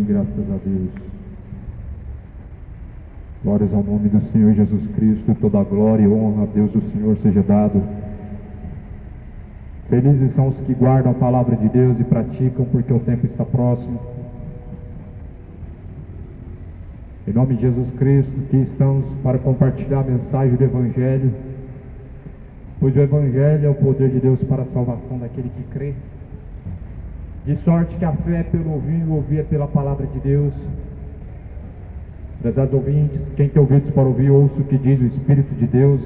Amém, graças a Deus. Glórias ao nome do Senhor Jesus Cristo, toda a glória e honra a Deus do Senhor seja dado. Felizes são os que guardam a palavra de Deus e praticam, porque o tempo está próximo. Em nome de Jesus Cristo, aqui estamos para compartilhar a mensagem do Evangelho, pois o Evangelho é o poder de Deus para a salvação daquele que crê. De sorte que a fé é pelo ouvir e o ouvir é pela palavra de Deus. Prezados ouvintes, quem tem ouvidos para ouvir, ouça o que diz o Espírito de Deus.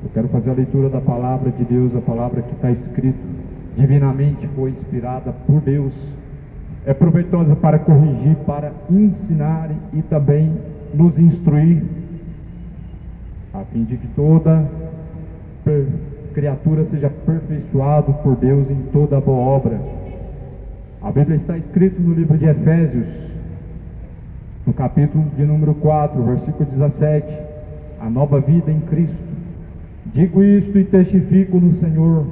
Eu quero fazer a leitura da palavra de Deus, a palavra que está escrito, divinamente foi inspirada por Deus. É proveitosa para corrigir, para ensinar e também nos instruir, a fim de que toda criatura seja aperfeiçoado por Deus em toda a boa obra. A Bíblia está escrito no livro de Efésios, no capítulo de número 4, versículo 17, a nova vida em Cristo. Digo isto e testifico no Senhor,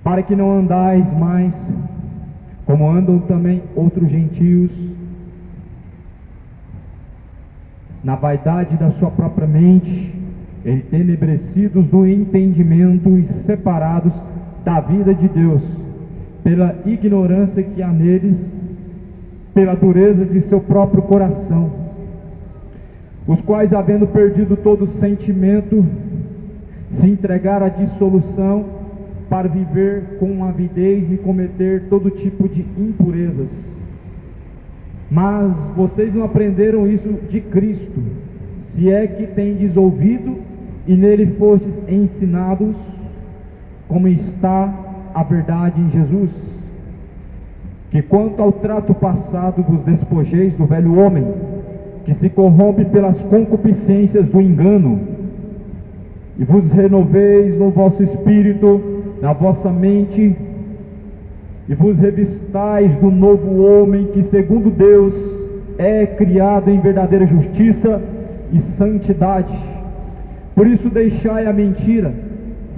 para que não andais mais como andam também outros gentios, na vaidade da sua própria mente, entenebrecidos do entendimento e separados da vida de Deus, pela ignorância que há neles, pela dureza de seu próprio coração, os quais, havendo perdido todo sentimento, se entregaram à dissolução para viver com avidez e cometer todo tipo de impurezas. Mas vocês não aprenderam isso de Cristo, se é que tendes ouvido e nele fostes ensinados, como está a verdade em Jesus, que quanto ao trato passado vos despojeis do velho homem, que se corrompe pelas concupiscências do engano, e vos renoveis no vosso espírito, na vossa mente, e vos revistais do novo homem, que segundo Deus é criado em verdadeira justiça e santidade. Por isso deixai a mentira,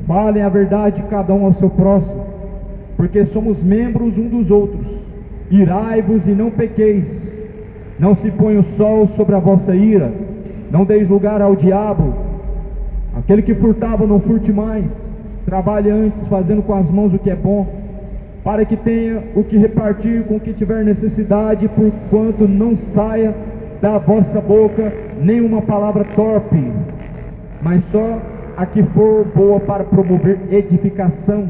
falem a verdade cada um ao seu próximo, porque somos membros um dos outros. Irai-vos e não pequeis, não se ponha o sol sobre a vossa ira, não deis lugar ao diabo. Aquele que furtava, não furte mais, trabalhe antes, fazendo com as mãos o que é bom, para que tenha o que repartir com o que tiver necessidade, porquanto não saia da vossa boca nenhuma palavra torpe, mas só a que for boa para promover edificação,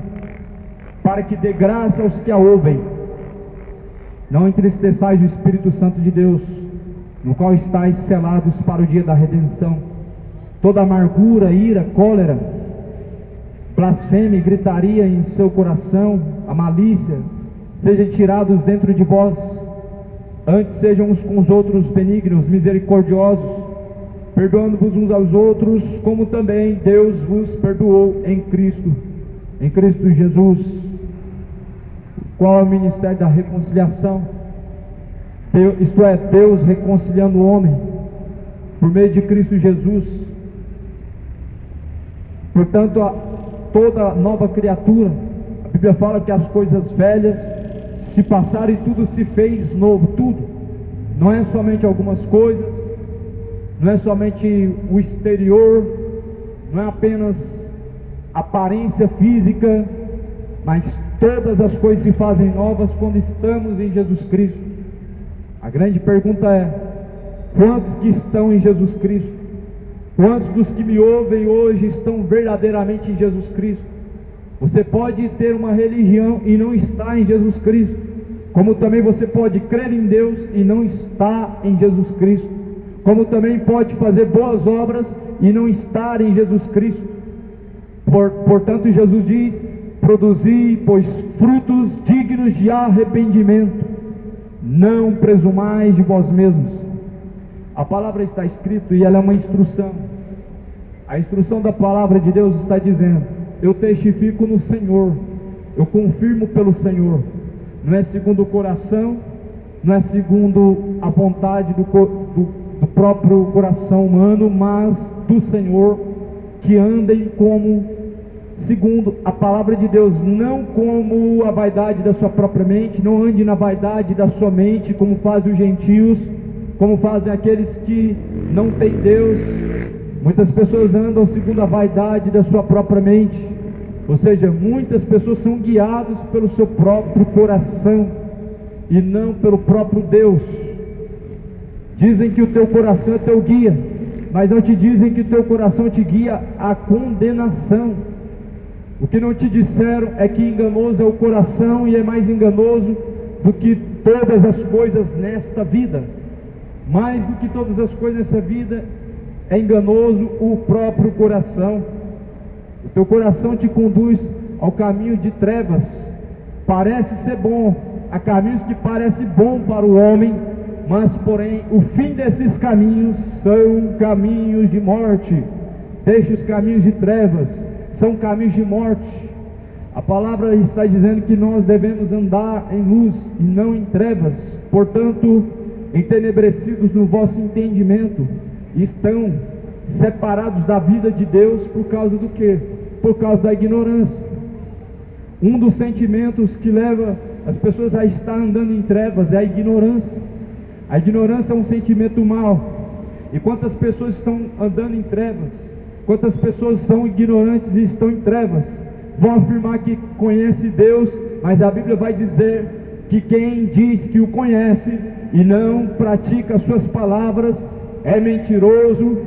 para que dê graça aos que a ouvem. Não entristeçais o Espírito Santo de Deus, no qual estáis selados para o dia da redenção. Toda amargura, ira, cólera, blasfêmia e gritaria em seu coração, a malícia, sejam tirados dentro de vós. Antes sejam uns com os outros benignos, misericordiosos, perdoando-vos uns aos outros, como também Deus vos perdoou em Cristo Jesus. Qual é o ministério da reconciliação? Isto é, Deus reconciliando o homem por meio de Cristo Jesus. Portanto, toda nova criatura, a Bíblia fala que as coisas velhas se passaram e tudo se fez novo, tudo. Não é somente algumas coisas, não é somente o exterior, não é apenas aparência física, mas todas as coisas se fazem novas quando estamos em Jesus Cristo. A grande pergunta é: quantos que estão em Jesus Cristo? Quantos dos que me ouvem hoje estão verdadeiramente em Jesus Cristo? Você pode ter uma religião e não estar em Jesus Cristo, como também você pode crer em Deus e não estar em Jesus Cristo, como também pode fazer boas obras e não estar em Jesus Cristo. Portanto, Jesus diz: produzi, pois, frutos dignos de arrependimento, não presumais de vós mesmos. A palavra está escrita e ela é uma instrução. A instrução da palavra de Deus está dizendo: eu testifico no Senhor, eu confirmo pelo Senhor. Não é segundo o coração, não é segundo a vontade do próprio coração humano, mas do Senhor, que andem como segundo a palavra de Deus, não como a vaidade da sua própria mente. Não ande na vaidade da sua mente, como fazem os gentios, como fazem aqueles que não têm Deus. Muitas pessoas andam segundo a vaidade da sua própria mente, ou seja, muitas pessoas são guiadas pelo seu próprio coração e não pelo próprio Deus. Dizem que o teu coração é teu guia, mas não te dizem que o teu coração te guia à condenação. O que não te disseram é que enganoso é o coração, e é mais enganoso do que todas as coisas nesta vida. Mais do que todas as coisas nessa vida, é enganoso o próprio coração. O teu coração te conduz ao caminho de trevas. Parece ser bom, há caminhos que parecem bom para o homem, mas porém o fim desses caminhos são caminhos de morte. Deixa os caminhos de trevas, são caminhos de morte. A palavra está dizendo que nós devemos andar em luz e não em trevas. Portanto, entenebrecidos no vosso entendimento, estão separados da vida de Deus por causa do quê? Por causa da ignorância. Um dos sentimentos que leva as pessoas a estar andando em trevas é a ignorância. A ignorância é um sentimento mau. E quantas pessoas estão andando em trevas, quantas pessoas são ignorantes e estão em trevas, vão afirmar que conhece Deus, mas a Bíblia vai dizer que quem diz que o conhece e não pratica as suas palavras é mentiroso,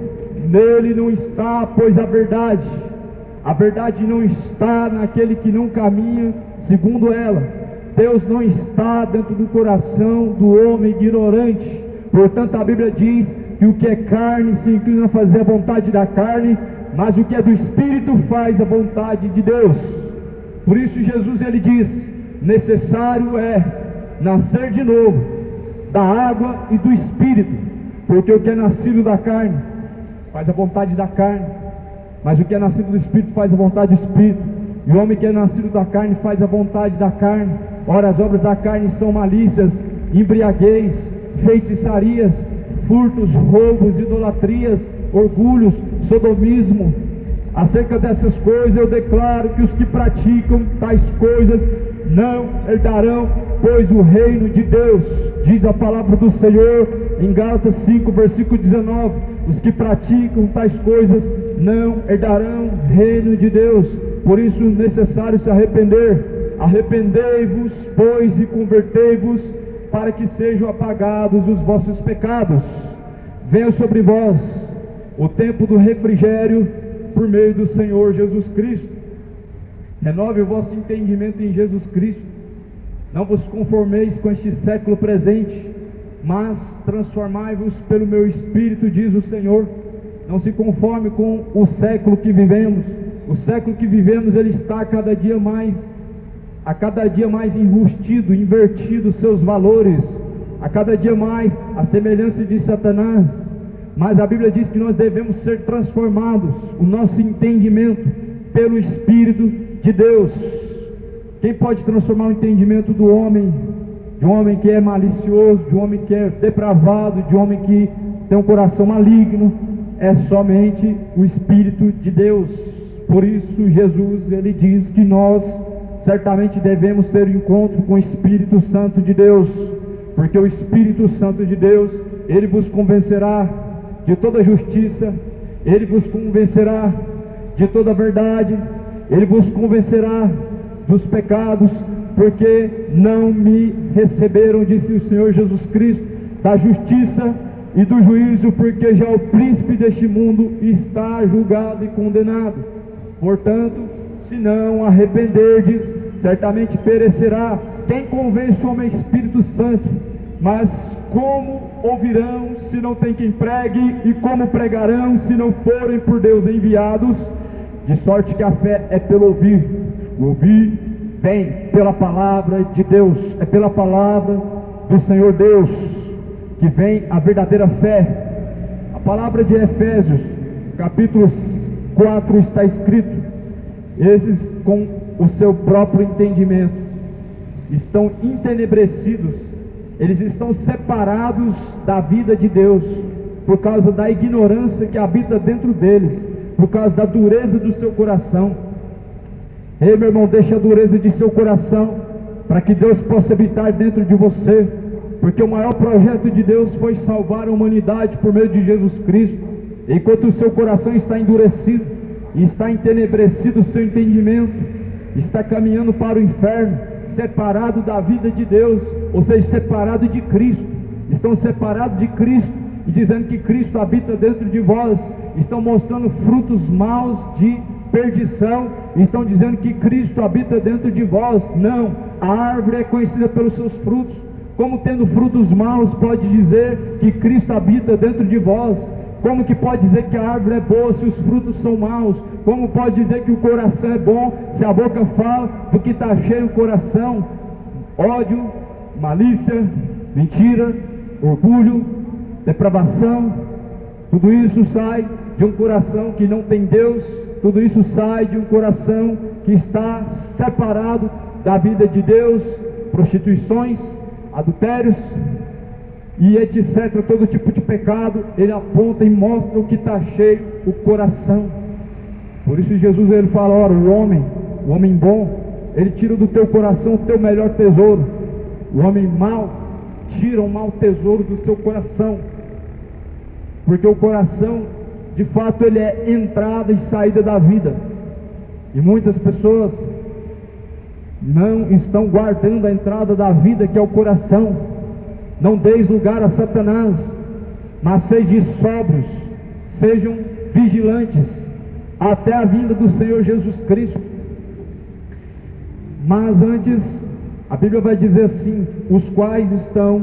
nele não está, pois a verdade não está naquele que não caminha segundo ela. Deus não está dentro do coração do homem ignorante. Portanto, a Bíblia diz que o que é carne se inclina a fazer a vontade da carne, mas o que é do Espírito faz a vontade de Deus. Por isso Jesus ele diz: necessário é nascer de novo da água e do Espírito, porque o que é nascido da carne faz a vontade da carne, mas o que é nascido do Espírito faz a vontade do Espírito. E o homem que é nascido da carne faz a vontade da carne. Ora, as obras da carne são malícias, embriaguez, feitiçarias, furtos, roubos, idolatrias, orgulhos, sodomismo. Acerca dessas coisas eu declaro que os que praticam tais coisas não herdarão, pois o reino de Deus, diz a palavra do Senhor em Gálatas 5, versículo 19, os que praticam tais coisas não herdarão o reino de Deus. Por isso é necessário se arrepender. Arrependei-vos, pois, e convertei-vos, para que sejam apagados os vossos pecados. Venha sobre vós o tempo do refrigério por meio do Senhor Jesus Cristo. Renove o vosso entendimento em Jesus Cristo. Não vos conformeis com este século presente, mas transformai-vos pelo meu Espírito, diz o Senhor. Não se conforme com o século que vivemos. O século que vivemos, ele está a cada dia mais enrustido, invertido seus valores, a cada dia mais a semelhança de Satanás. Mas a Bíblia diz que nós devemos ser transformados, o nosso entendimento, pelo Espírito de Deus. Quem pode transformar o entendimento do homem, de um homem que é malicioso, de um homem que é depravado, de um homem que tem um coração maligno? É somente o Espírito de Deus. Por isso Jesus ele diz que nós certamente devemos ter um encontro com o Espírito Santo de Deus, porque o Espírito Santo de Deus, ele vos convencerá de toda justiça, ele vos convencerá de toda verdade, ele vos convencerá dos pecados, porque não me receberam, disse o Senhor Jesus Cristo, da justiça e do juízo, porque já o príncipe deste mundo está julgado e condenado. Portanto, se não arrependerdes, certamente perecerá. Quem convence o homem é Espírito Santo. Mas como ouvirão se não tem quem pregue? E como pregarão se não forem por Deus enviados? De sorte que a fé é pelo ouvir. O ouvir vem pela palavra de Deus. É pela palavra do Senhor Deus que vem a verdadeira fé. A palavra de Efésios, capítulo 4, está escrito: esses com o seu próprio entendimento estão entenebrecidos, eles estão separados da vida de Deus, por causa da ignorância que habita dentro deles, por causa da dureza do seu coração. Ei, meu irmão, deixe a dureza de seu coração, para que Deus possa habitar dentro de você, porque o maior projeto de Deus foi salvar a humanidade por meio de Jesus Cristo. Enquanto o seu coração está endurecido, e está entenebrecido o seu entendimento, está caminhando para o inferno, separado da vida de Deus, ou seja, separado de Cristo, estão separados de Cristo, e dizendo que Cristo habita dentro de vós, estão mostrando frutos maus de perdição, estão dizendo que Cristo habita dentro de vós. Não, a árvore é conhecida pelos seus frutos. Como tendo frutos maus pode dizer que Cristo habita dentro de vós? Como que pode dizer que a árvore é boa se os frutos são maus? Como pode dizer que o coração é bom se a boca fala do que está cheio o coração? Ódio, malícia, mentira, orgulho, depravação, tudo isso sai de um coração que não tem Deus, tudo isso sai de um coração que está separado da vida de Deus. Prostituições, adultérios e etc, todo tipo de pecado, ele aponta e mostra o que está cheio o coração. Por isso Jesus ele fala, ora, o homem bom, ele tira do teu coração o teu melhor tesouro. O homem mau tira o mau tesouro do seu coração, porque o coração de fato ele é entrada e saída da vida, e muitas pessoas não estão guardando a entrada da vida, que é o coração. Não deis lugar a Satanás, mas sejam sóbrios, sejam vigilantes, até a vinda do Senhor Jesus Cristo. Mas antes, a Bíblia vai dizer assim, os quais estão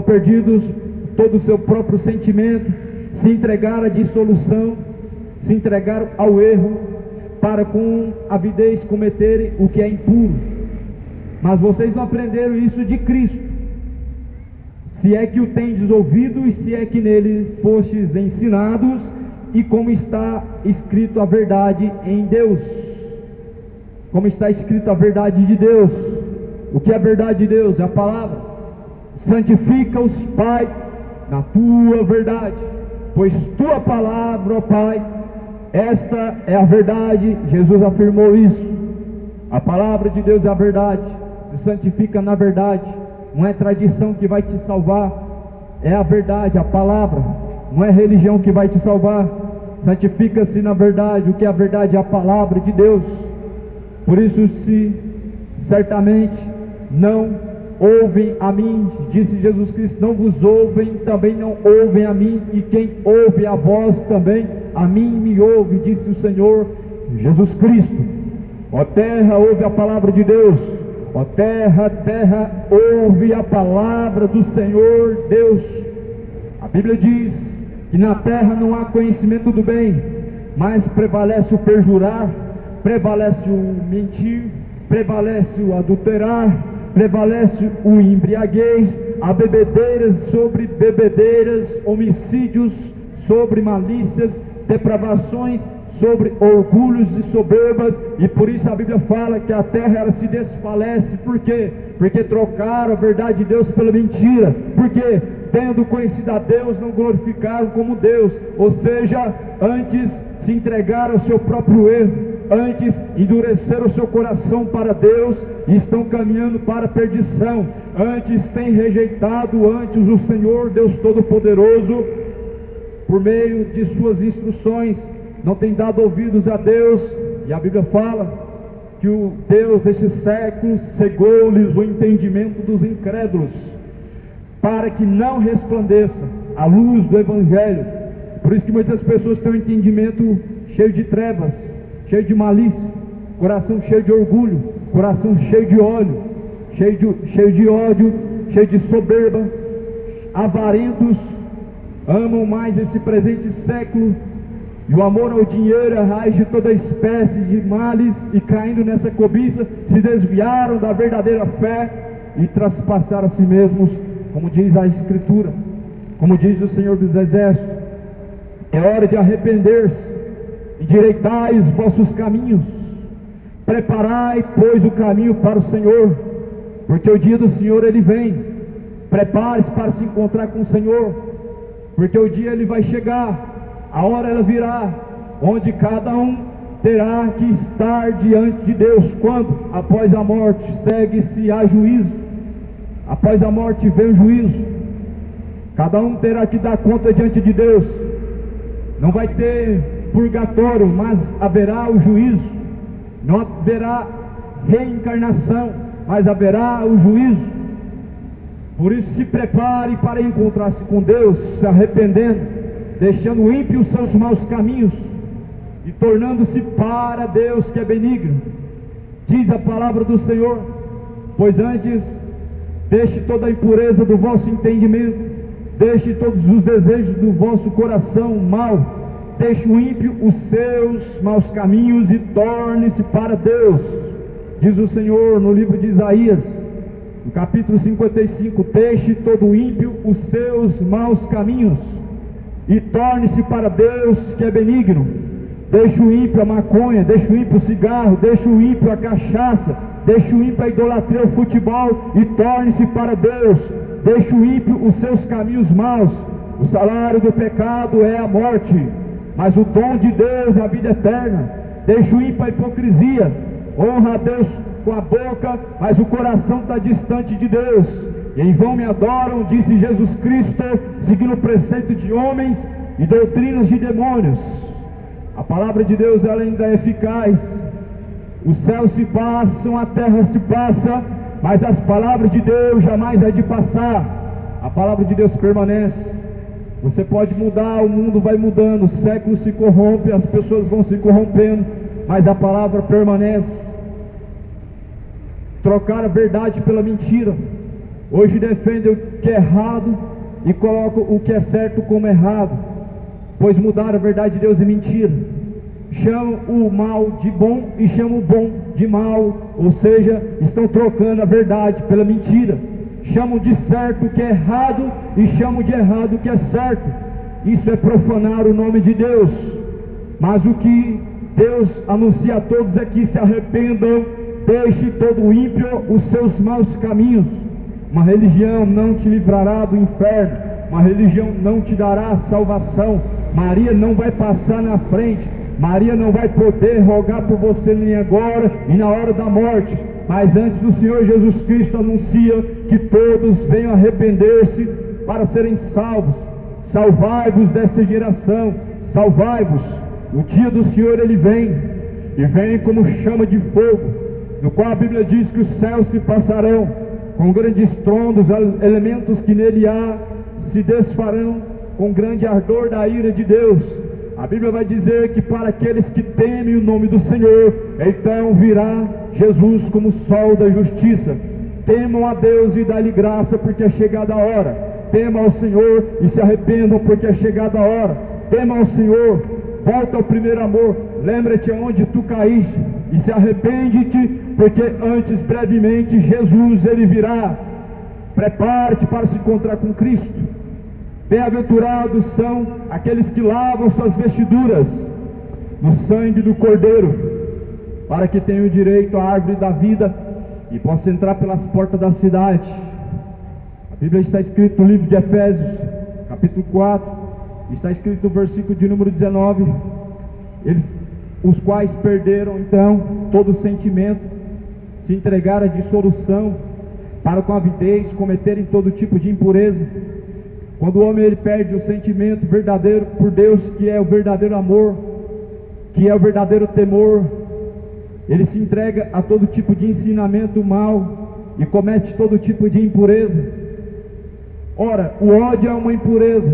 perdidos todo o seu próprio sentimento, se entregaram à dissolução, se entregaram ao erro, para com avidez cometerem o que é impuro. Mas vocês não aprenderam isso de Cristo, se é que o tendes ouvido, e se é que nele fostes ensinados, e como está escrito a verdade em Deus. Como está escrito a verdade de Deus. O que é a verdade de Deus? É a palavra. Santifica-os, Pai, na tua verdade, pois tua palavra, ó Pai, esta é a verdade. Jesus afirmou isso. A palavra de Deus é a verdade. Se santifica na verdade. Não é tradição que vai te salvar, é a verdade, a palavra. Não é religião que vai te salvar. Santifica-se na verdade. O que é a verdade? É a palavra de Deus. Por isso, se certamente não ouvem a mim, disse Jesus Cristo, não vos ouvem, também não ouvem a mim, e quem ouve a vós também, a mim me ouve, disse o Senhor Jesus Cristo. Ó terra, ouve a palavra de Deus. Ó terra, terra, ouve a palavra do Senhor Deus. A Bíblia diz que na terra não há conhecimento do bem, mas prevalece o perjurar, prevalece o mentir, prevalece o adulterar, prevalece o embriaguez, há bebedeiras sobre bebedeiras, homicídios sobre malícias, depravações sobre orgulhos e soberbas. E por isso a Bíblia fala que a terra ela se desfalece. Por quê? Porque trocaram a verdade de Deus pela mentira. Porque tendo conhecido a Deus, não glorificaram como Deus, ou seja, antes se entregaram ao seu próprio erro, antes endureceram o seu coração para Deus e estão caminhando para a perdição. Antes têm rejeitado antes o Senhor Deus Todo-Poderoso, por meio de suas instruções, não tem dado ouvidos a Deus. E a Bíblia fala que o Deus deste século cegou-lhes o entendimento dos incrédulos, para que não resplandeça a luz do Evangelho. Por isso que muitas pessoas têm um entendimento cheio de trevas, cheio de malícia, coração cheio de orgulho, coração cheio de ódio, cheio de soberba, avarentos, amam mais esse presente século, e o amor ao dinheiro é raiz de toda espécie de males, e caindo nessa cobiça, se desviaram da verdadeira fé e traspassaram a si mesmos, como diz a Escritura, como diz o Senhor dos Exércitos. É hora de arrepender-se, endireitai os vossos caminhos, preparai, pois, o caminho para o Senhor, porque o dia do Senhor ele vem. Prepare-se para se encontrar com o Senhor, porque o dia ele vai chegar, A hora ela virá, onde cada um terá que estar diante de Deus. Quando? Após a morte, segue-se a juízo. Após a morte vem o juízo. Cada um terá que dar conta diante de Deus. Não vai ter purgatório, mas haverá o juízo. Não haverá reencarnação, mas haverá o juízo. Por isso se prepare para encontrar-se com Deus, se arrependendo, deixando o ímpio os seus maus caminhos e tornando-se para Deus que é benigno. Diz a palavra do Senhor: pois antes deixe toda a impureza do vosso entendimento, deixe todos os desejos do vosso coração mau, deixe o ímpio os seus maus caminhos e torne-se para Deus. Diz o Senhor no livro de Isaías, no capítulo 55, deixe todo ímpio os seus maus caminhos e torne-se para Deus que é benigno. Deixe o ímpio a maconha, deixe o ímpio o cigarro, deixe o ímpio a cachaça, deixe o ímpio a idolatria, o futebol e torne-se para Deus. Deixe o ímpio os seus caminhos maus. O salário do pecado é a morte, mas o dom de Deus é a vida eterna. Deixe o ímpio a hipocrisia. Honra a Deus com a boca, mas o coração está distante de Deus. E em vão me adoram, disse Jesus Cristo, seguindo o preceito de homens e doutrinas de demônios. A palavra de Deus, ela ainda é eficaz. Os céus se passam, a terra se passa, mas as palavras de Deus jamais é de passar. A palavra de Deus permanece. Você pode mudar, o mundo vai mudando, o século se corrompe, as pessoas vão se corrompendo, mas a palavra permanece. Trocar a verdade pela mentira. Hoje defendem o que é errado e colocam o que é certo como errado, pois mudaram a verdade de Deus em mentira. Chamam o mal de bom e chamam o bom de mal, ou seja, estão trocando a verdade pela mentira. Chamam de certo o que é errado e chamam de errado o que é certo. Isso é profanar o nome de Deus. Mas o que Deus anuncia a todos é que se arrependam, deixe todo ímpio os seus maus caminhos. Uma religião não te livrará do inferno, uma religião não te dará salvação. Maria não vai passar na frente, Maria não vai poder rogar por você nem agora e na hora da morte. Mas antes o Senhor Jesus Cristo anuncia que todos venham arrepender-se para serem salvos. Salvai-vos dessa geração, salvai-vos. O dia do Senhor ele vem, e vem como chama de fogo, no qual a Bíblia diz que os céus se passarão, com grandes trondos, elementos que nele há se desfarão com grande ardor da ira de Deus. A Bíblia vai dizer que para aqueles que temem o nome do Senhor, então virá Jesus como sol da justiça. Temam a Deus e dá-lhe graça, porque é chegada a hora. Temam ao Senhor e se arrependam, porque é chegada a hora. Temam ao Senhor, volta ao primeiro amor, lembra-te aonde tu caíste e se arrepende-te, porque antes brevemente Jesus ele virá. Prepare-te para se encontrar com Cristo. Bem-aventurados são aqueles que lavam suas vestiduras no sangue do Cordeiro, para que tenham direito à árvore da vida e possam entrar pelas portas da cidade. A Bíblia está escrito no livro de Efésios, capítulo 4, está escrito no versículo de número 19, os quais perderam então todo o sentimento, se entregaram à dissolução, para com avidez cometerem todo tipo de impureza. Quando o homem ele perde o sentimento verdadeiro por Deus, que é o verdadeiro amor, que é o verdadeiro temor, ele se entrega a todo tipo de ensinamento mal e comete todo tipo de impureza. Ora, o ódio é uma impureza,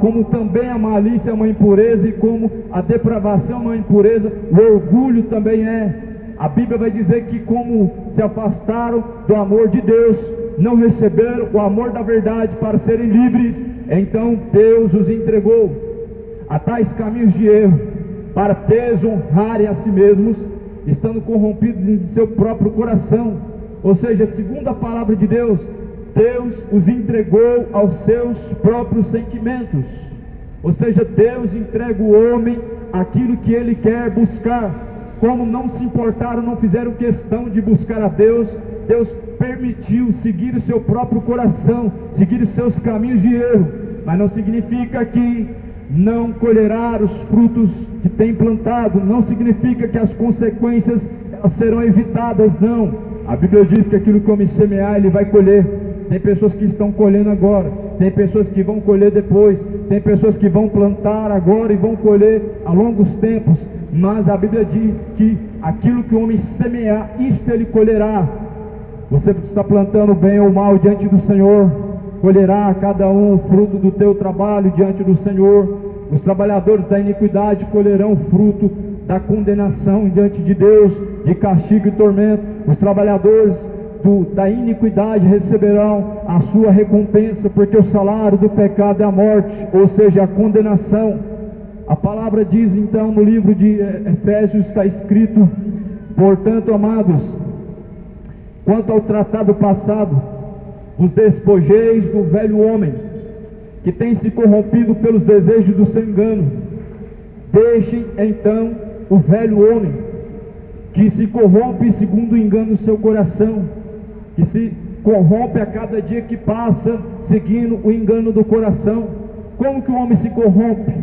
como também a malícia é uma impureza, e como a depravação é uma impureza, o orgulho também é. A Bíblia vai dizer que como se afastaram do amor de Deus, não receberam o amor da verdade para serem livres, então Deus os entregou a tais caminhos de erro, para desonrarem a si mesmos, estando corrompidos em seu próprio coração. Ou seja, segundo a palavra de Deus, Deus os entregou aos seus próprios sentimentos. Ou seja, Deus entrega o homem aquilo que ele quer buscar. Como não se importaram, não fizeram questão de buscar a Deus, Deus permitiu seguir o seu próprio coração, seguir os seus caminhos de erro. Mas não significa que não colherá os frutos que tem plantado. Não significa que as consequências serão evitadas, não. A Bíblia diz que aquilo que o homem semear, ele vai colher. Tem pessoas que estão colhendo agora, tem pessoas que vão colher depois, tem pessoas que vão plantar agora e vão colher a longos tempos, mas a Bíblia diz que aquilo que o homem semear, isto ele colherá. Você está plantando bem ou mal diante do Senhor, colherá cada um o fruto do teu trabalho diante do Senhor. Os trabalhadores da iniquidade colherão o fruto da condenação diante de Deus, de castigo e tormento. Os trabalhadores da iniquidade receberão a sua recompensa, porque o salário do pecado é a morte, ou seja, a condenação. A palavra diz então no livro de Efésios, está escrito: portanto, amados, quanto ao tratado passado, vos despojeis do velho homem, que tem se corrompido pelos desejos do seu engano. Deixem então o velho homem, que se corrompe segundo o engano do seu coração, que se corrompe a cada dia que passa, seguindo o engano do coração. Como que o homem se corrompe?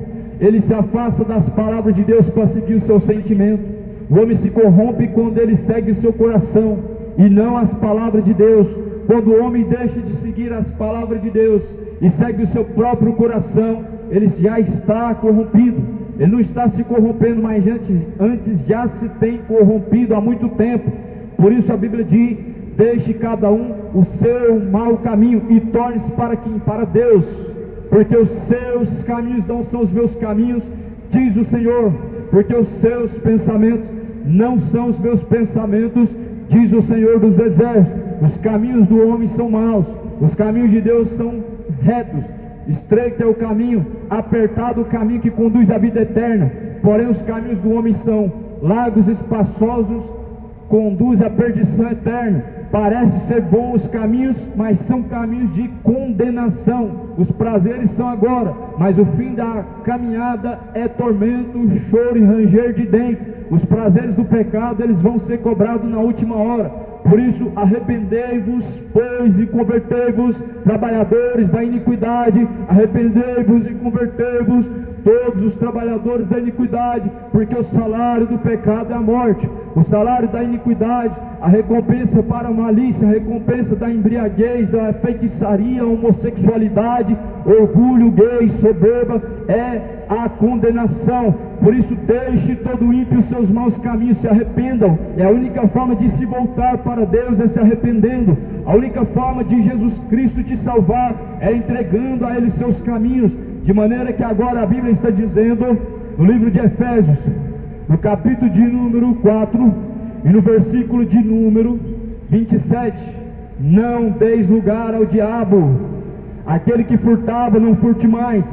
Ele se afasta das palavras de Deus para seguir o seu sentimento. O homem se corrompe quando ele segue o seu coração e não as palavras de Deus. Quando o homem deixa de seguir as palavras de Deus e segue o seu próprio coração, ele já está corrompido. Ele não está se corrompendo, mas antes já se tem corrompido há muito tempo. Por isso a Bíblia diz: deixe cada um o seu mau caminho e torne-se para quem? Para Deus, porque os seus caminhos não são os meus caminhos, diz o Senhor, porque os seus pensamentos não são os meus pensamentos, diz o Senhor dos exércitos. Os caminhos do homem são maus, os caminhos de Deus são retos. Estreito é o caminho, apertado o caminho que conduz à vida eterna, porém os caminhos do homem são largos e espaçosos, conduz à perdição eterna. Parece ser bons os caminhos, mas são caminhos de condenação. Os prazeres são agora, mas o fim da caminhada é tormento, choro e ranger de dentes. Os prazeres do pecado, eles vão ser cobrados na última hora. Por isso, arrependei-vos, pois, e convertei-vos, trabalhadores da iniquidade, arrependei-vos e convertei-vos, todos os trabalhadores da iniquidade, porque o salário do pecado é a morte. O salário da iniquidade, a recompensa para a malícia, a recompensa da embriaguez, da feitiçaria, homossexualidade, orgulho, gay, soberba, é a condenação. Por isso, deixe todo ímpio os seus maus caminhos, se arrependam. É a única forma de se voltar para Deus, é se arrependendo. A única forma de Jesus Cristo te salvar é entregando a Ele seus caminhos. De maneira que agora a Bíblia está dizendo, no livro de Efésios, no capítulo de número 4, e no versículo de número 27, não deis lugar ao diabo. Aquele que furtava, não furte mais,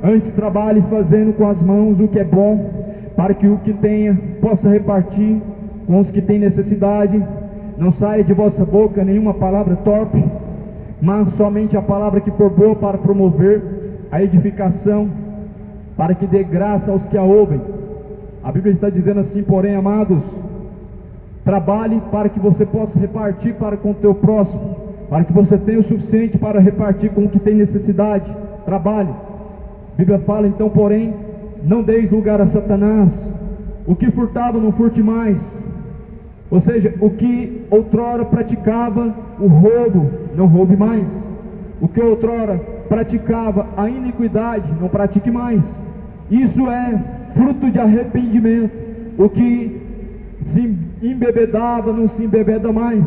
antes trabalhe fazendo com as mãos o que é bom, para que o que tenha possa repartir com os que têm necessidade. Não saia de vossa boca nenhuma palavra torpe, mas somente a palavra que for boa para promover a edificação, para que dê graça aos que a ouvem. A Bíblia está dizendo assim: porém, amados, trabalhe para que você possa repartir para com o teu próximo, para que você tenha o suficiente para repartir com o que tem necessidade. Trabalhe. A Bíblia fala então, porém, não deis lugar a Satanás. O que furtava, não furte mais. Ou seja, o que outrora praticava o roubo, não roube mais. O que outrora praticava a iniquidade, não pratique mais. Isso é fruto de arrependimento. O que se embebedava, não se embebeda mais.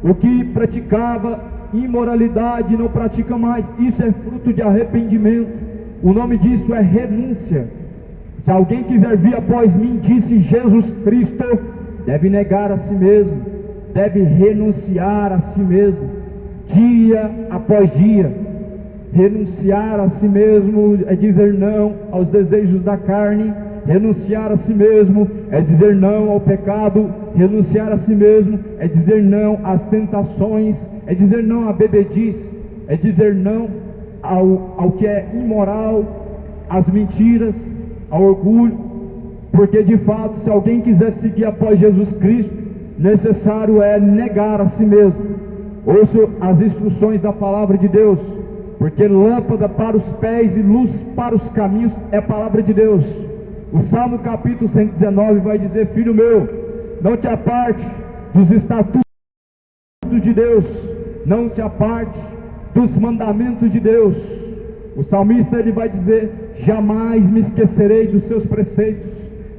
O que praticava imoralidade, não pratica mais. Isso é fruto de arrependimento. O nome disso é renúncia. Se alguém quiser vir após mim, disse Jesus Cristo, deve negar a si mesmo, deve renunciar a si mesmo, dia após dia. Renunciar a si mesmo é dizer não aos desejos da carne. Renunciar a si mesmo é dizer não ao pecado. Renunciar a si mesmo é dizer não às tentações, é dizer não à bebedice, é dizer não ao que é imoral, às mentiras, ao orgulho. Porque de fato, se alguém quiser seguir após Jesus Cristo, necessário é negar a si mesmo. Ouça as instruções da palavra de Deus. porque lâmpada para os pés e luz para os caminhos é a palavra de Deus. O Salmo capítulo 119 vai dizer: filho meu, não te aparte dos estatutos de Deus, não se aparte dos mandamentos de Deus. O salmista ele vai dizer: jamais me esquecerei dos seus preceitos,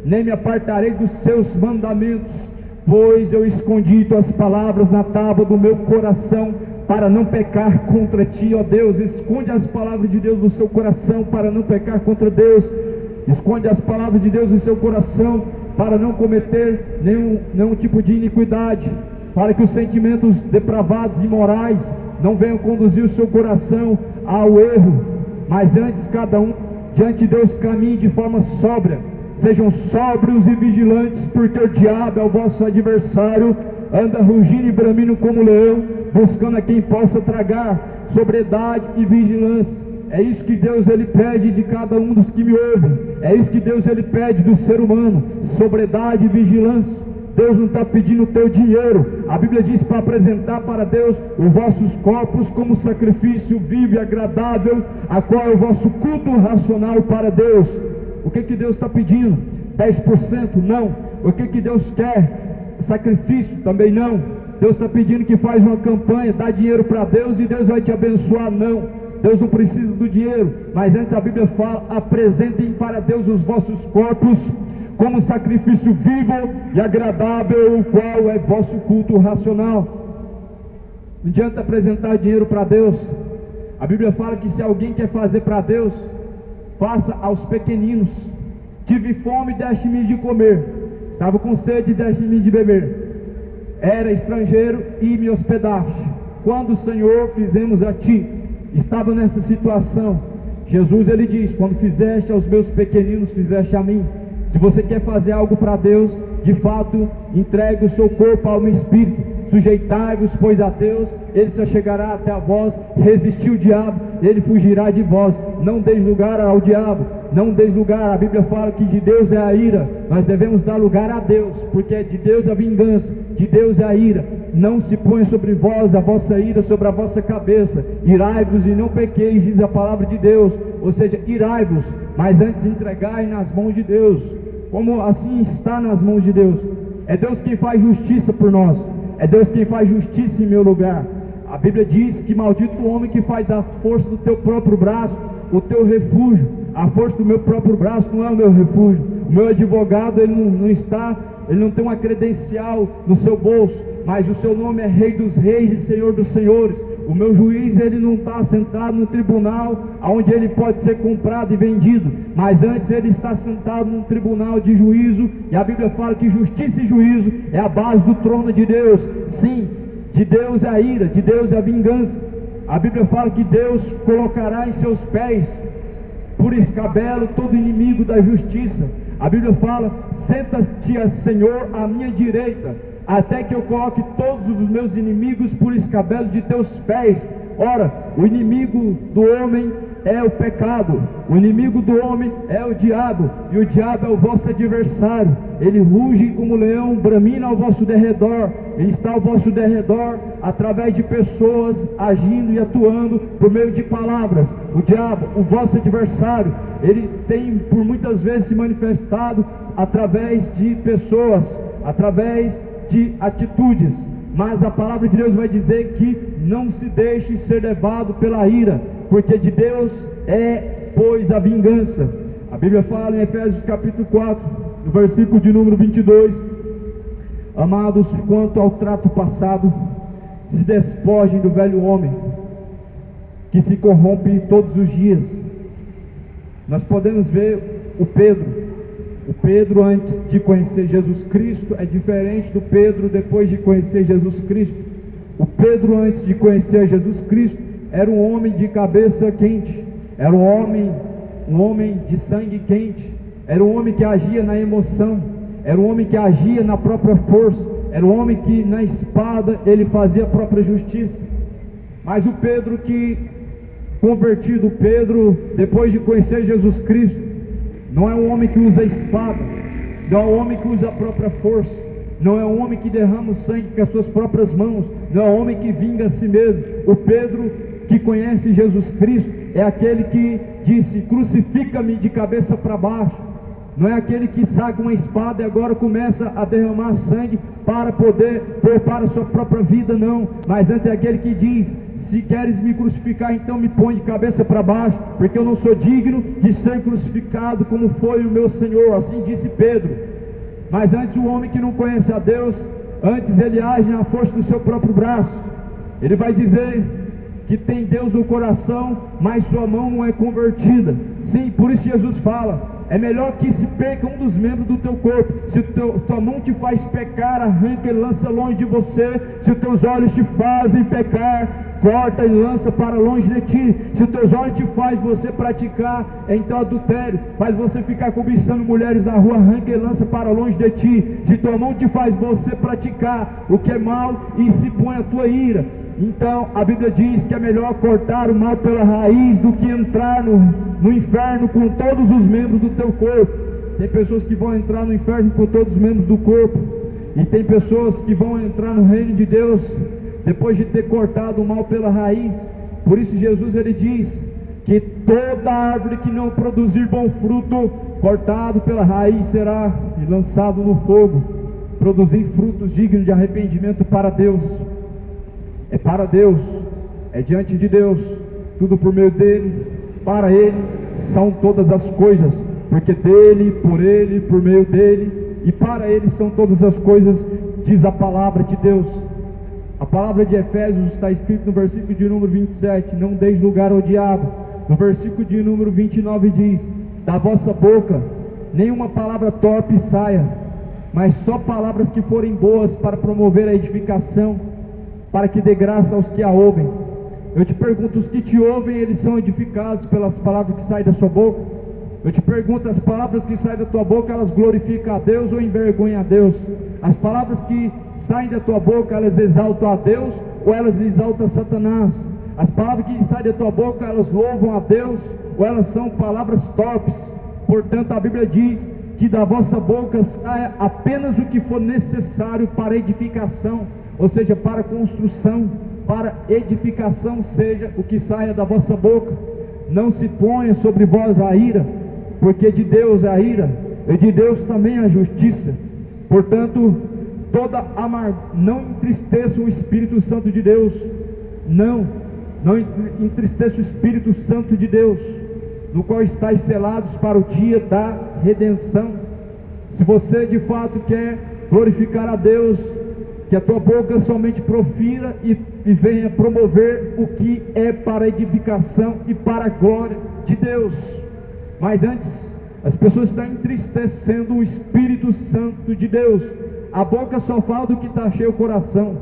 nem me apartarei dos seus mandamentos, pois eu escondi tuas palavras na tábua do meu coração, para não pecar contra ti. Ó Deus, esconde as palavras de Deus no seu coração, para não pecar contra Deus. Esconde as palavras de Deus no seu coração, para não cometer nenhum tipo de iniquidade, para que os sentimentos depravados e imorais não venham conduzir o seu coração ao erro, mas antes cada um diante de Deus caminhe de forma sóbria. Sejam sóbrios e vigilantes, porque o diabo é o vosso adversário, anda rugindo e bramindo como leão, buscando a quem possa tragar. Sobriedade e vigilância, é isso que Deus ele pede de cada um dos que me ouvem, é isso que Deus ele pede do ser humano: sobriedade e vigilância. Deus não está pedindo o teu dinheiro. A Bíblia diz para apresentar para Deus os vossos corpos como sacrifício vivo e agradável, a qual é o vosso culto racional para Deus. O que Deus está pedindo? 10%? Não. O que Deus quer? Sacrifício? Também não. Deus está pedindo que faz uma campanha, dá dinheiro para Deus e Deus vai te abençoar? Não. Deus não precisa do dinheiro, mas antes a Bíblia fala: apresentem para Deus os vossos corpos como sacrifício vivo e agradável, o qual é vosso culto racional. Não adianta apresentar dinheiro para Deus. A Bíblia fala que se alguém quer fazer para Deus, faça aos pequeninos. Tive fome, deste-me de comer, estava com sede, deste-me de beber, era estrangeiro e me hospedaste. Quando, Senhor, fizemos a ti? Estava nessa situação. Jesus ele diz: quando fizeste aos meus pequeninos, fizeste a mim. Se você quer fazer algo para Deus, de fato, entregue o seu corpo, alma e espírito. Sujeitai-vos, pois, a Deus, ele se chegará até a vós. Resistir o diabo, ele fugirá de vós. Não deis lugar ao diabo, não deis lugar. A Bíblia fala que de Deus é a ira, nós devemos dar lugar a Deus, porque é de Deus a vingança, de Deus é a ira. Não se põe sobre vós a vossa ira, sobre a vossa cabeça. Irai-vos e não pequeis, diz a palavra de Deus. Ou seja, irai-vos, mas antes entregai nas mãos de Deus. Como assim está nas mãos de Deus? É Deus quem faz justiça por nós, é Deus quem faz justiça em meu lugar. A Bíblia diz que maldito o homem que faz da força do teu próprio braço o teu refúgio. A força do meu próprio braço não é o meu refúgio. O meu advogado ele não tem uma credencial no seu bolso, mas o seu nome é Rei dos Reis e Senhor dos Senhores. O meu juiz ele não está sentado no tribunal onde ele pode ser comprado e vendido, mas antes ele está sentado num tribunal de juízo. E a Bíblia fala que justiça e juízo é a base do trono de Deus. Sim, de Deus é a ira, de Deus é a vingança. A Bíblia fala que Deus colocará em seus pés por escabelo todo inimigo da justiça. A Bíblia fala: senta-te, Senhor, à minha direita, até que eu coloque todos os meus inimigos por escabelo de teus pés. Ora, o inimigo do homem é o pecado, o inimigo do homem é o diabo, e o diabo é o vosso adversário. Ele ruge como leão, bramina ao vosso derredor. Ele está ao vosso derredor através de pessoas agindo e atuando por meio de palavras. O diabo, o vosso adversário, ele tem por muitas vezes se manifestado através de pessoas, através de atitudes, mas a palavra de Deus vai dizer que não se deixe ser levado pela ira, porque de Deus é, pois, a vingança. A Bíblia fala em Efésios capítulo 4, no versículo de número 22: amados, quanto ao trato passado, se despojem do velho homem, que se corrompe todos os dias. Nós podemos ver o Pedro antes de conhecer Jesus Cristo é diferente do Pedro depois de conhecer Jesus Cristo. O Pedro antes de conhecer Jesus Cristo era um homem de cabeça quente, era um homem de sangue quente, era um homem que agia na emoção, era um homem que agia na própria força, era um homem que na espada ele fazia a própria justiça. Mas o Pedro convertido, Pedro depois de conhecer Jesus Cristo, não é um homem que usa a espada, não é um homem que usa a própria força, não é um homem que derrama o sangue com as suas próprias mãos, não é um homem que vinga a si mesmo. O Pedro que conhece Jesus Cristo é aquele que disse: crucifica-me de cabeça para baixo. Não é aquele que saca uma espada e agora começa a derramar sangue para poder poupar a sua própria vida, não. Mas antes é aquele que diz: se queres me crucificar, então me põe de cabeça para baixo, porque eu não sou digno de ser crucificado como foi o meu Senhor. Assim disse Pedro. Mas antes, o homem que não conhece a Deus, antes ele age na força do seu próprio braço. Ele vai dizer que tem Deus no coração, mas sua mão não é convertida. Sim, por isso Jesus fala: é melhor que se perca um dos membros do teu corpo. Se tua mão te faz pecar, arranca e lança longe de você. Se os teus olhos te fazem pecar, corta e lança para longe de ti. Se os teus olhos te faz você praticar então adultério, faz você ficar cobiçando mulheres na rua, arranca e lança para longe de ti. Se tua mão te faz você praticar o que é mal e se põe a tua ira, então a Bíblia diz que é melhor cortar o mal pela raiz do que entrar no inferno com todos os membros do teu corpo. Tem pessoas que vão entrar no inferno com todos os membros do corpo, e tem pessoas que vão entrar no reino de Deus depois de ter cortado o mal pela raiz. Por isso Jesus ele diz que toda árvore que não produzir bom fruto, cortado pela raiz, será lançado no fogo. Produzir frutos dignos de arrependimento para Deus. É para Deus, é diante de Deus, tudo por meio dele, para ele são todas as coisas, porque dele, por meio dele e para ele são todas as coisas, diz a palavra de Deus. A palavra de Efésios está escrito no versículo de número 27, não deis lugar ao diabo. No versículo de número 29 diz: da vossa boca nenhuma palavra torpe saia, mas só palavras que forem boas para promover a edificação, para que dê graça aos que a ouvem. Eu te pergunto, os que te ouvem, eles são edificados pelas palavras que saem da sua boca? Eu te pergunto, as palavras que saem da tua boca, elas glorificam a Deus ou envergonham a Deus? As palavras que saem da tua boca, elas exaltam a Deus ou elas exaltam Satanás? As palavras que saem da tua boca, elas louvam a Deus ou elas são palavras torpes? Portanto, a Bíblia diz que da vossa boca saia apenas o que for necessário para edificação, ou seja, para construção, para edificação, seja o que saia da vossa boca. Não se ponha sobre vós a ira, porque de Deus é a ira, e de Deus também a justiça. Portanto, não entristeça o Espírito Santo de Deus. Não entristeça o Espírito Santo de Deus, no qual estáis selados para o dia da redenção. Se você de fato quer glorificar a Deus, que a tua boca somente profira e venha promover o que é para a edificação e para a glória de Deus. Mas antes, as pessoas estão entristecendo o Espírito Santo de Deus. A boca só fala do que está cheio o coração.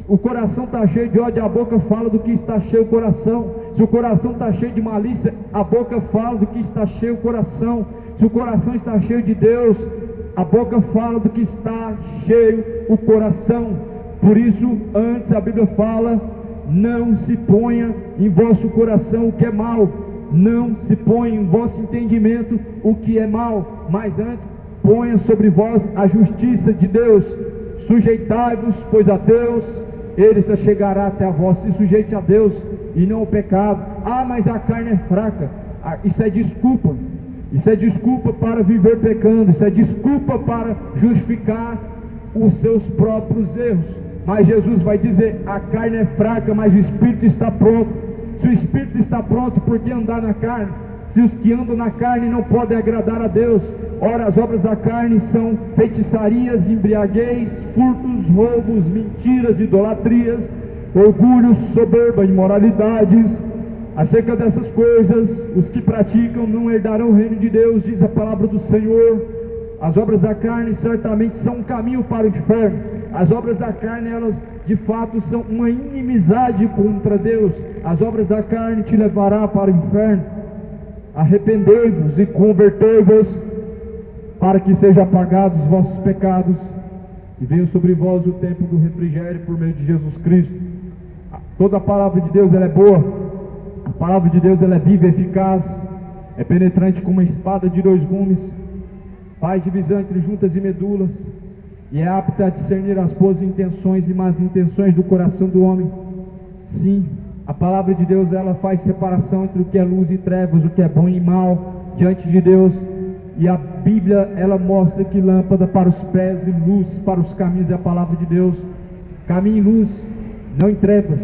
O coração está cheio de ódio, a boca fala do que está cheio o coração. Se o coração está cheio de malícia, a boca fala do que está cheio o coração. Se o coração está cheio de Deus, a boca fala do que está cheio o coração. Por isso, antes a Bíblia fala: não se ponha em vosso coração o que é mal, não se ponha em vosso entendimento o que é mal, mas antes ponha sobre vós a justiça de Deus. Sujeitai-vos, pois, a Deus, ele se chegará até a vós. Se sujeite a Deus e não ao pecado. Ah, mas a carne é fraca. Isso é desculpa. Isso é desculpa para viver pecando. Isso é desculpa para justificar os seus próprios erros. Mas Jesus vai dizer: a carne é fraca, mas o Espírito está pronto. Se o Espírito está pronto, por que andar na carne? Se os que andam na carne não podem agradar a Deus. Ora, as obras da carne são feitiçarias, embriaguez, furtos, roubos, mentiras, idolatrias, orgulhos, soberba, imoralidades. Acerca dessas coisas, os que praticam não herdarão o reino de Deus, diz a palavra do Senhor. As obras da carne certamente são um caminho para o inferno. As obras da carne, elas de fato são uma inimizade contra Deus. As obras da carne te levará para o inferno. Arrependei-vos e convertei-vos, para que sejam apagados os vossos pecados, e venha sobre vós o tempo do refrigério por meio de Jesus Cristo. Toda a palavra de Deus ela é boa. A palavra de Deus ela é viva e eficaz, é penetrante como uma espada de dois gumes, faz divisão entre juntas e medulas, e é apta a discernir as boas intenções e más intenções do coração do homem. Sim, A palavra de Deus, ela faz separação entre o que é luz e trevas, o que é bom e mal diante de Deus. E a Bíblia, ela mostra que lâmpada para os pés e luz para os caminhos é a palavra de Deus. Caminhe em luz, não em trevas.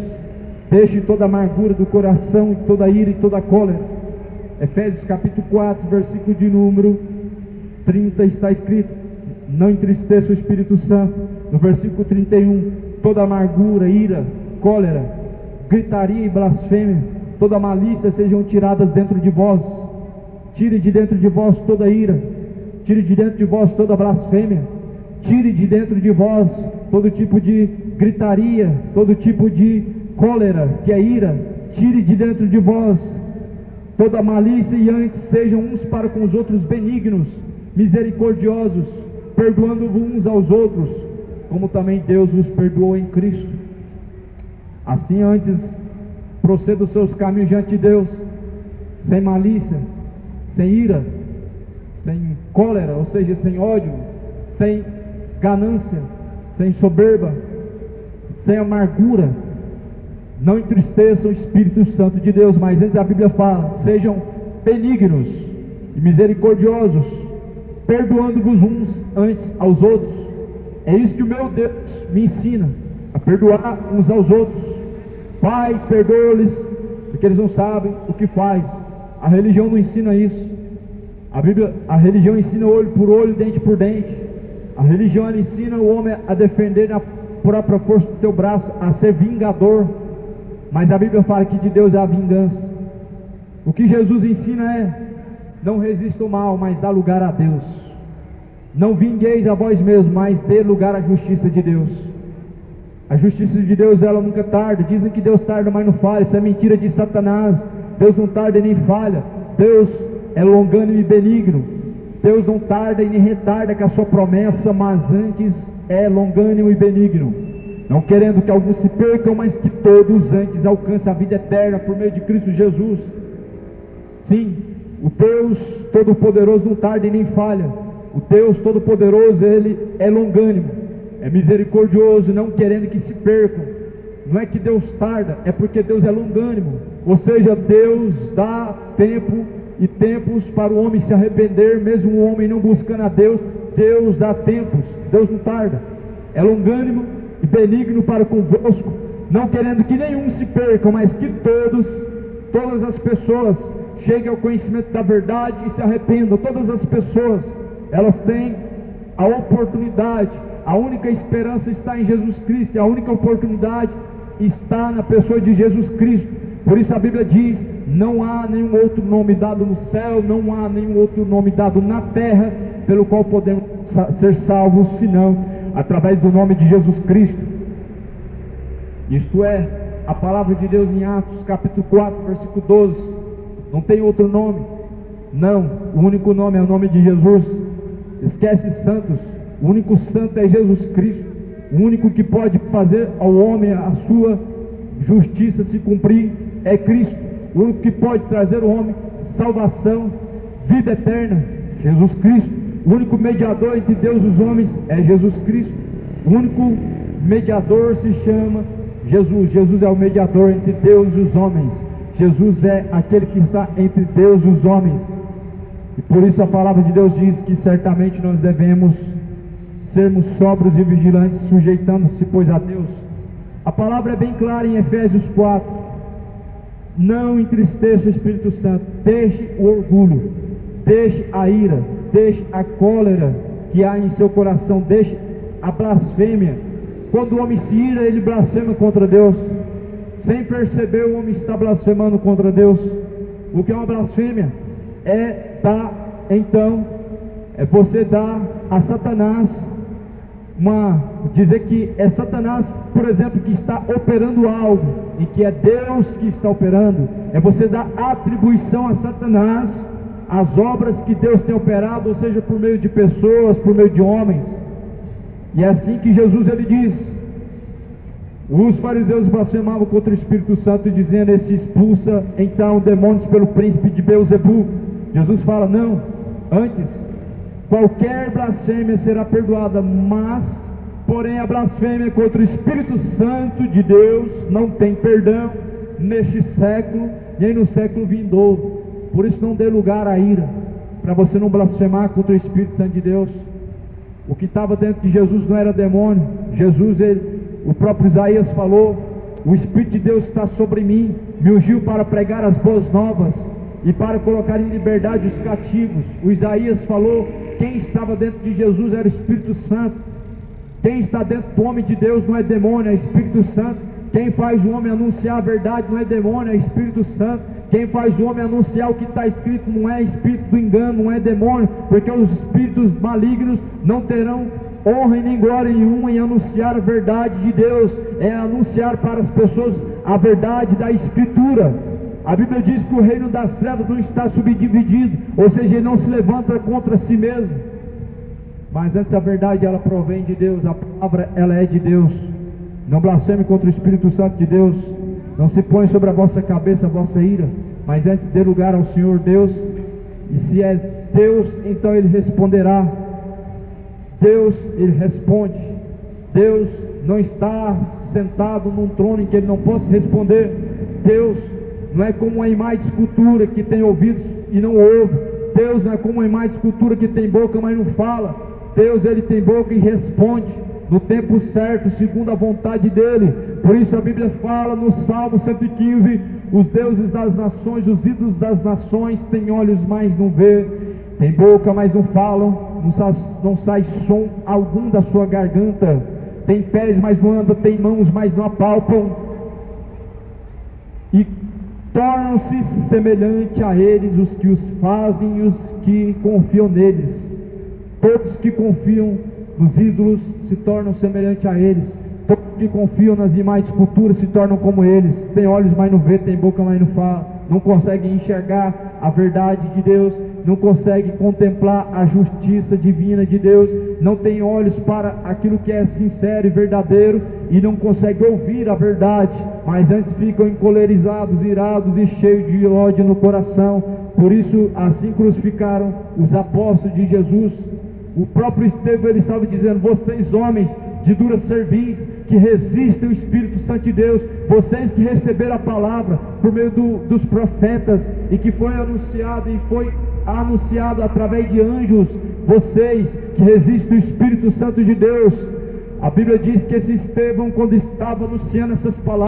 Deixe toda a amargura do coração, toda a ira e toda a cólera. Efésios capítulo 4, versículo de número 30 está escrito: não entristeça o Espírito Santo. No versículo 31, toda amargura, ira, cólera, gritaria e blasfêmia, toda malícia sejam tiradas dentro de vós. Tire de dentro de vós toda ira, tire de dentro de vós toda blasfêmia, tire de dentro de vós todo tipo de gritaria, todo tipo de cólera, que é ira. Tire de dentro de vós toda malícia, e antes sejam uns para com os outros benignos, misericordiosos, perdoando-vos uns aos outros, como também Deus vos perdoou em Cristo. Assim antes proceda os seus caminhos diante de Deus, sem malícia, sem ira, sem cólera, ou seja, sem ódio, sem ganância, sem soberba, sem amargura. Não entristeça o Espírito Santo de Deus. Mas antes a Bíblia fala: sejam benignos e misericordiosos, perdoando-vos uns antes aos outros. É isso que o meu Deus me ensina, a perdoar uns aos outros. Pai, perdoa-lhes, porque eles não sabem o que faz. A religião não ensina isso. A religião ensina olho por olho, dente por dente. A religião, ela ensina o homem a defender na própria força do teu braço, a ser vingador. Mas a Bíblia fala que de Deus é a vingança. O que Jesus ensina é: não resista o mal, mas dá lugar a Deus. Não vingueis a vós mesmos, mas dê lugar à justiça de Deus. A justiça de Deus, ela nunca tarda. Dizem que Deus tarda, mas não falha. Isso é mentira de Satanás. Deus não tarda e nem falha. Deus é longânimo e benigno. Deus não tarda e nem retarda com a sua promessa, mas antes é longânimo e benigno, não querendo que alguns se percam, mas que todos antes alcancem a vida eterna por meio de Cristo Jesus. Sim, o Deus Todo-Poderoso não tarda e nem falha. O Deus Todo-Poderoso, Ele é longânimo, é misericordioso, não querendo que se percam. Não é que Deus tarda, é porque Deus é longânimo. Ou seja, Deus dá tempo e tempos para o homem se arrepender, mesmo o homem não buscando a Deus. Deus dá tempos, Deus não tarda. É longânimo e benigno para convosco, não querendo que nenhum se perca, mas que todas as pessoas cheguem ao conhecimento da verdade e se arrependam. Todas as pessoas, elas têm a oportunidade. A única esperança está em Jesus Cristo, e a única oportunidade está na pessoa de Jesus Cristo. Por isso a Bíblia diz: não há nenhum outro nome dado no céu, não há nenhum outro nome dado na terra, pelo qual podemos ser salvos, senão através do nome de Jesus Cristo. Isto é a palavra de Deus em Atos capítulo 4, versículo 12. Não tem outro nome. Não, o único nome é o nome de Jesus. Esquece santos. O único santo é Jesus Cristo. O único que pode fazer ao homem a sua justiça se cumprir é Cristo. O único que pode trazer ao homem salvação, vida eterna, Jesus Cristo. O único mediador entre Deus e os homens é Jesus Cristo. O único mediador se chama Jesus. Jesus é o mediador entre Deus e os homens. Jesus é aquele que está entre Deus e os homens. E por isso a palavra de Deus diz que certamente nós devemos sermos sóbrios e vigilantes, sujeitando-se, pois, a Deus. A palavra é bem clara em Efésios 4: não entristeça o Espírito Santo. Deixe o orgulho, deixe a ira, deixe a cólera que há em seu coração, deixe a blasfêmia. Quando o homem se ira, ele blasfema contra Deus. Sem perceber, o homem está blasfemando contra Deus. O que é uma blasfêmia? Você dar a Satanás dizer que é Satanás, por exemplo, que está operando algo, e que é Deus que está operando. É você dar atribuição a Satanás as obras que Deus tem operado, ou seja, por meio de pessoas, por meio de homens. E é assim que Jesus, ele diz: os fariseus blasfemavam contra o Espírito Santo, dizendo: esse expulsa então demônios pelo príncipe de Beelzebu. Jesus fala: não, antes qualquer blasfêmia será perdoada, mas porém a blasfêmia contra o Espírito Santo de Deus não tem perdão. neste século, nem no século vindouro. Por isso não dê lugar à ira, para você não blasfemar contra o Espírito Santo de Deus. O que estava dentro de Jesus não era demônio. Jesus, o próprio Isaías falou: o Espírito de Deus está sobre mim, me ungiu para pregar as boas novas e para colocar em liberdade os cativos. O Isaías falou: quem estava dentro de Jesus era o Espírito Santo. Quem está dentro do homem de Deus não é demônio, é Espírito Santo. Quem faz o homem anunciar a verdade não é demônio, é Espírito Santo. Quem faz o homem anunciar o que está escrito não é espírito do engano, não é demônio, porque os espíritos malignos não terão honra e nem glória nenhuma em anunciar a verdade de Deus. É anunciar para as pessoas a verdade da Escritura. A Bíblia diz que o reino das trevas não está subdividido, ou seja, ele não se levanta contra si mesmo. Mas antes a verdade ela provém de Deus, a palavra ela é de Deus. Não blasfeme contra o Espírito Santo de Deus. Não se põe sobre a vossa cabeça a vossa ira, mas antes dê lugar ao Senhor Deus. E se é Deus, então Ele responderá. Deus, Ele responde. Deus não está sentado num trono em que Ele não possa responder. Deus não é como uma imagem de escultura que tem ouvidos e não ouve. Deus não é como uma imagem de escultura que tem boca, mas não fala. Deus, Ele tem boca e responde no tempo certo, segundo a vontade dEle. Por isso a Bíblia fala no Salmo 115: os deuses das nações, os ídolos das nações, têm olhos, mas não vê, tem boca, mas não falam, não sai som algum da sua garganta, tem pés, mas não anda, tem mãos, mas não apalpam, e tornam-se semelhante a eles os que os fazem e os que confiam neles. Todos que confiam nos ídolos se tornam semelhantes a eles. Todos que confiam nas imagens de escultura se tornam como eles. Tem olhos, mas não vê, tem boca, mas não fala. Não conseguem enxergar a verdade de Deus, não conseguem contemplar a justiça divina de Deus, não tem olhos para aquilo que é sincero e verdadeiro, e não conseguem ouvir a verdade, mas antes ficam encolerizados, irados e cheios de ódio no coração. Por isso assim crucificaram os apóstolos de Jesus. O próprio Estevão, ele estava dizendo: vocês homens de dura cerviz, que resistem ao Espírito Santo de Deus, vocês que receberam a palavra por meio dos profetas, e que foi anunciado através de anjos, vocês que resistem ao Espírito Santo de Deus. A Bíblia diz que esse Estevão, quando estava anunciando essas palavras,